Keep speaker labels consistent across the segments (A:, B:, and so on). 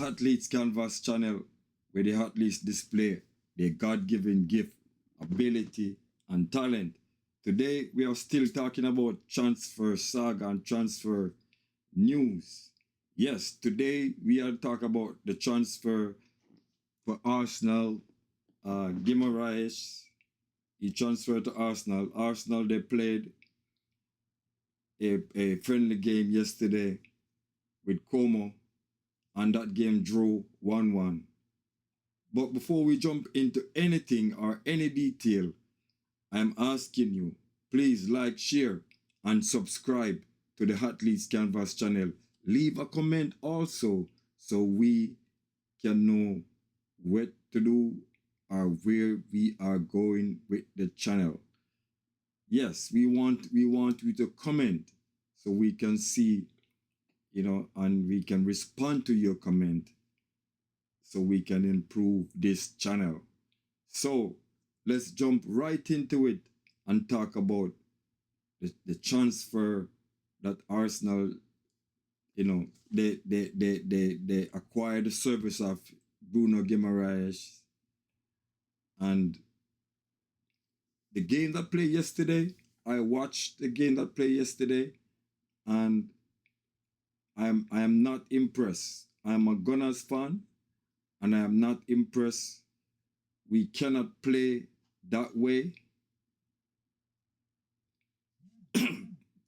A: Athletes Canvas channel where the athletes display their God-given gift, ability, and talent. Today, we are still talking about transfer saga and transfer news. Yes, today we are talking about the transfer for Arsenal. Giumaraes, he transferred to Arsenal. Arsenal, they played a friendly game yesterday with Como, and that game drew 1-1. But before we jump into anything or any detail, I'm asking you, please like, share, and subscribe to the Athletes Canvas channel. Leave a comment also so we can know what to do or where we are going with the channel. Yes, we want you to comment so we can see, and we can respond to your comment so we can improve this channel. So let's jump right into it and talk about the transfer that Arsenal, they acquired the service of Bruno Giumaraes. And the game that played yesterday, I watched the game that played yesterday, and I am not impressed. I'm a Gunners fan, and I am not impressed. We cannot play that way.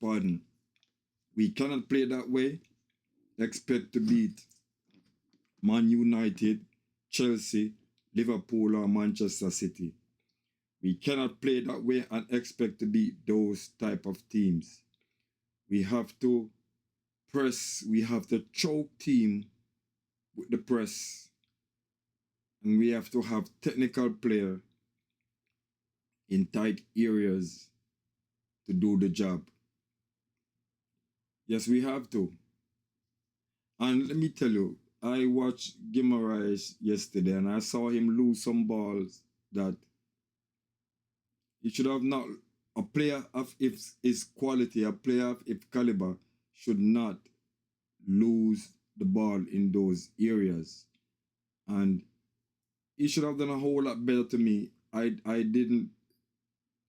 A: Pardon. We cannot play that way. Expect to beat Man United, Chelsea, Liverpool, or Manchester City. We cannot play that way and expect to beat those type of teams. We have to press. We have to choke team with the press. And we have to have technical player in tight areas to do the job. Yes, we have to. And let me tell you, I watched Giumaraes yesterday and I saw him lose some balls that he should have not. A player of his quality, a player of his caliber should not lose the ball in those areas. And he should have done a whole lot better to me. I didn't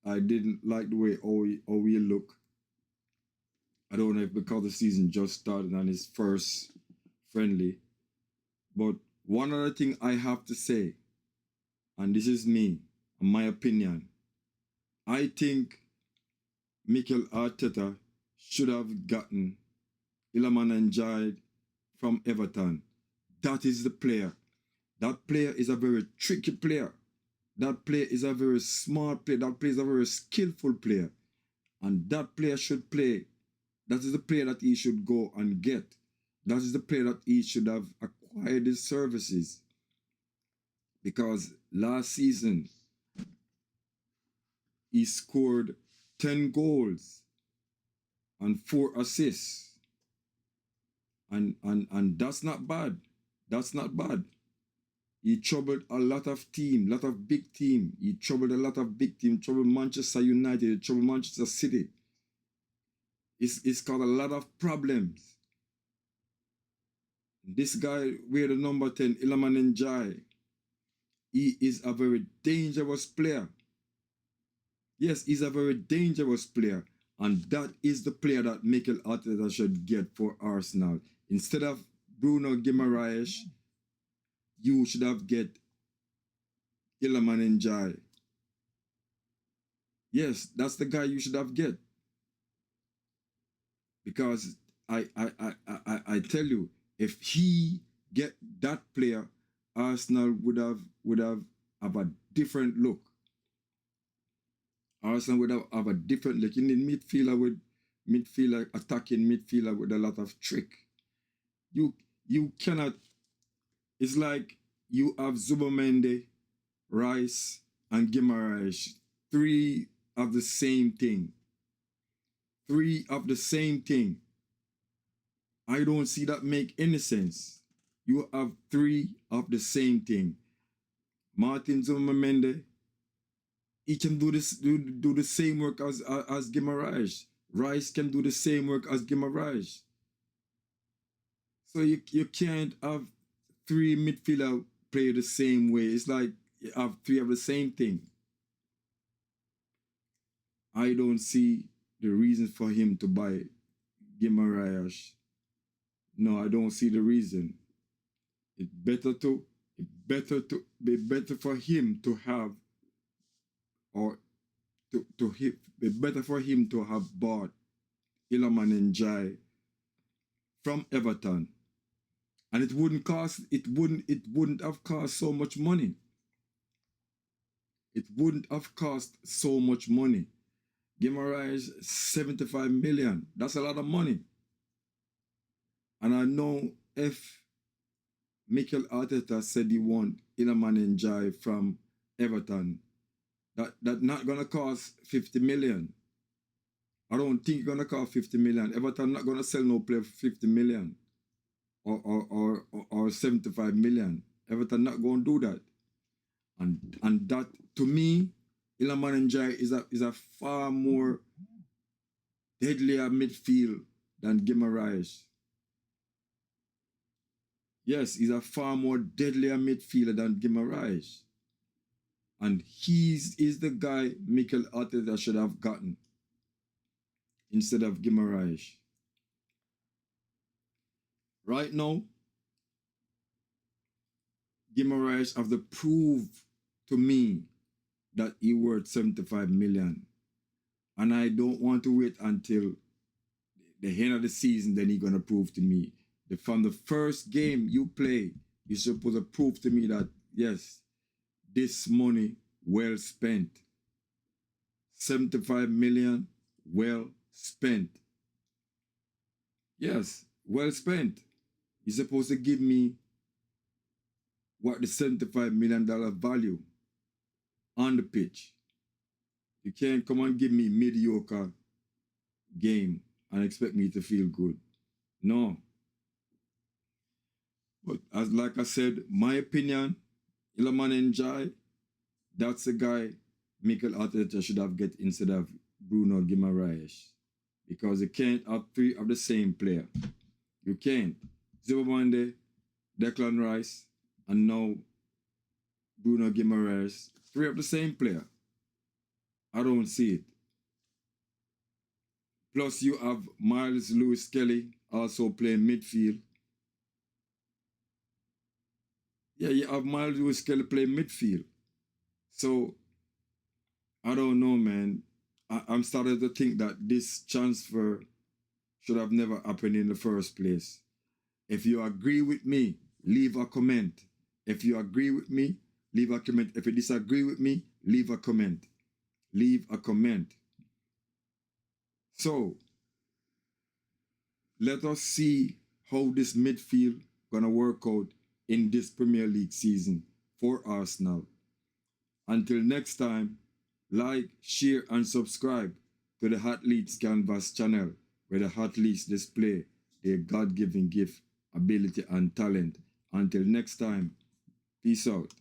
A: like the way how he look. I don't know if because the season just started and his first friendly. But one other thing I have to say, and this is me, my opinion, I think Mikel Arteta should have gotten Iliman Ndiaye from Everton. That is the player. That player is a very tricky player. That player is a very smart player. That player is a very skillful player. And that player should play. That is the player that he should go and get. That is the player that he should have acquired his services. Because last season, he scored 10 goals and 4 assists. And that's not bad. That's not bad. He troubled a lot of teams, lot of big teams. He troubled a lot of big teams. Troubled Manchester United. He troubled Manchester City. It's got a lot of problems. This guy, wear the number 10, Iliman Ndiaye, he is a very dangerous player. Yes, he's a very dangerous player. And that is the player that Mikel Arteta should get for Arsenal. Instead of Bruno Giumaraes, you should have get Iliman Ndiaye. Yes, that's the guy you should have get. Because I tell you, if he get that player, Arsenal would have a different look. Arsenal would have a different look. You need midfielder, attacking midfielder with a lot of trick. You cannot. It's like you have Zubomendi, Rice, and Giumaraes. 3 of the same thing. 3 of the same thing. I don't see that make any sense. You have 3 of the same thing. Martin Zubomendi, he can do the same work as Giumaraes. Rice can do the same work as Giumaraes. So you can't have three midfielder play the same way. It's like you have three of the same thing. I don't see the reason for him to buy giumaraes. No, I don't see the reason. It's better be better for him to have, or be better for him to have bought Iliman Ndiaye from Everton. And it wouldn't have cost so much money. It wouldn't have cost so much money. Giumaraes 75 million. That's a lot of money. And I know if Mikel Arteta said he want Iliman Ndiaye from Everton, that not gonna cost 50 million. I don't think it's gonna cost 50 million. Everton not gonna sell no player for 50 million or 75 million. Everton not gonna do that. And that, to me, Iliman Ndiaye is a far more deadlier midfield than Giumaraes. Yes, he's a far more deadlier midfielder than Giumaraes. And he's the guy Mikel Arteta should have gotten instead of Giumaraes. Right now, Giumaraes have to prove to me that he worth 75 million. And I don't want to wait until the end of the season, then he's going to prove to me. From the first game you play, you're supposed to prove to me that, yes, this money well spent. 75 million, well spent. Yes, well spent. You're supposed to give me what the $75 million value on the pitch. You can't come and give me mediocre game and expect me to feel good. No. But like I said, my opinion, Iliman Ndiaye, that's the guy Mikel Arteta should have get instead of Bruno Giumaraes. Because you can't have three of the same player. You can't. Zubamande, Declan Rice, and now Bruno Giumaraes, three of the same player. I don't see it. Plus you have Miles Lewis-Kelly also playing midfield. Yeah, you have Miles Lewis-Kelly playing midfield. So, I don't know, man. I'm starting to think that this transfer should have never happened in the first place. If you agree with me, leave a comment. If you agree with me, leave a comment. If you disagree with me, leave a comment. Leave a comment. So, let us see how this midfield gonna work out in this Premier League season for Arsenal. Until next time, like, share, and subscribe to the Athletes Canvas channel, where the athletes display their God-given gift, ability, and talent. Until next time, peace out.